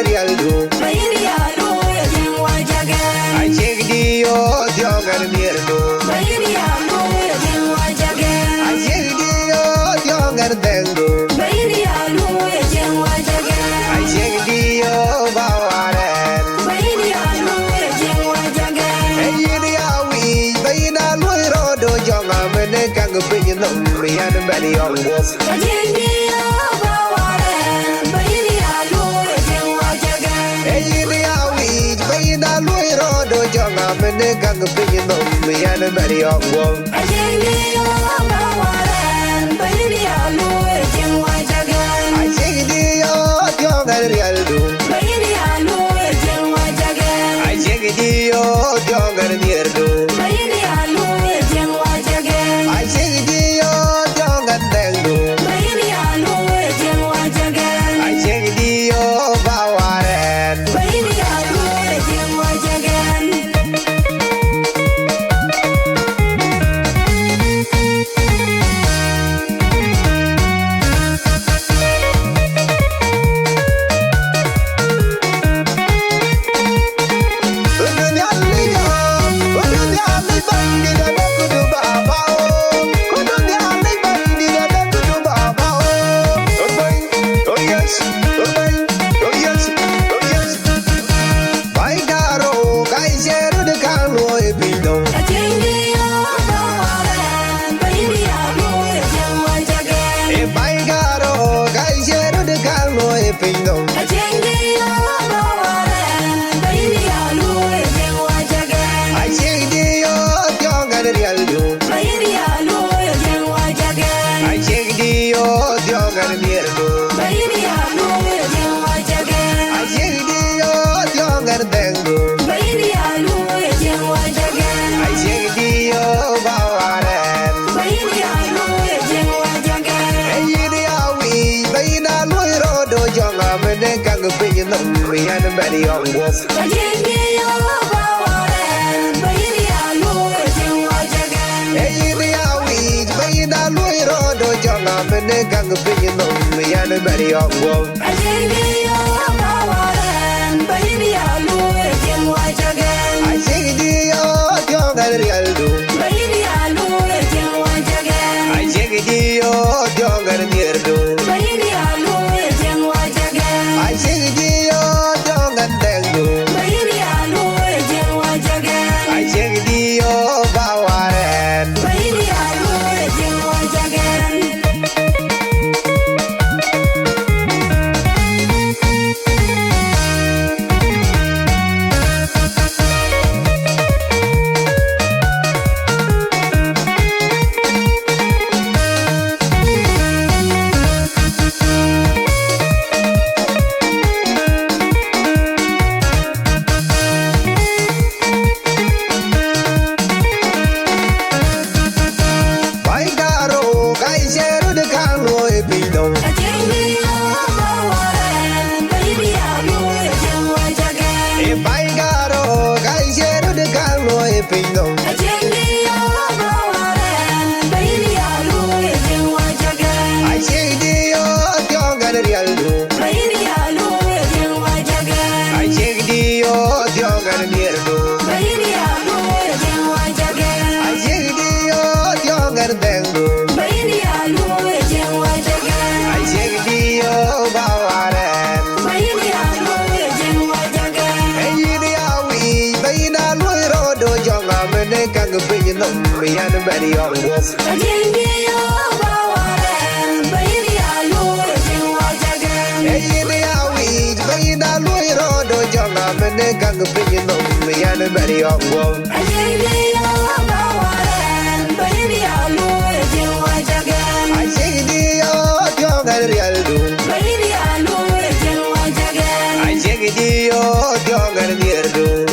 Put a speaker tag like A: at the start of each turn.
A: real do.
B: Bayirialo yajin wajaga.
A: I check the young near do.
B: Bayirialo yajin wajaga.
A: I check the young and then do.
B: Bayirialo yajin wajaga.
A: I check the bawaren.
B: Bayirialo yajin wajaga.
A: Hey, the awi, bayina loiro do young amene kang pinyin me and belly on wolf.
B: Yajindiya bawaren. Bayirialo yajin wajaga.
A: Hey, the awi, bayina loiro do young amene kang pinyin me and belly on wolf.
B: Yajindiya bawaren. Bayirialo yajin wajaga.
A: I check the young and real do.
B: Bayirialo yajin wajaga.
A: I check the young and near do.
B: Bayirialo yajin wajaga.
A: I check the young and then do.
B: Bayirialo yajin wajaga.
A: I check the bawaren.
B: Bayirialo yajin wajaga. Yajindiya bawaren. Bayirialo yajin wajaga. Yajindiya bawaren. Bayirialo yajin wajaga. Bayirialo yajin wajaga. Bayirialo yajin wajaga. Bayirialo yajin wajaga. Bayirialo yajin wajaga. Yajindiya bawaren. Bayirialo yajin wajaga. Yajindiya bawaren. Bayirialo yajin wajaga. Bayirialo yajin wajaga. Bayirialo yajin wajaga. Bayirialo yajin wajaga.
A: I check the bawaren.
B: Bayirialo yajin wajaga. Yajindiya bawaren. Bayirialo yajin wajaga. Yajindiya bawaren. Bayirialo yajin wajaga. Bayirialo yajin wajaga. Bayirialo yajin wajaga. Bayirialo yajin wajaga. Bayirialo yajin wajaga. Yajindiya bawaren. Bayirialo yajin wajaga. Yajindiya bawaren. Bayirialo yajin wajaga. Bayirialo yajin wajaga.
A: I check the young and near do.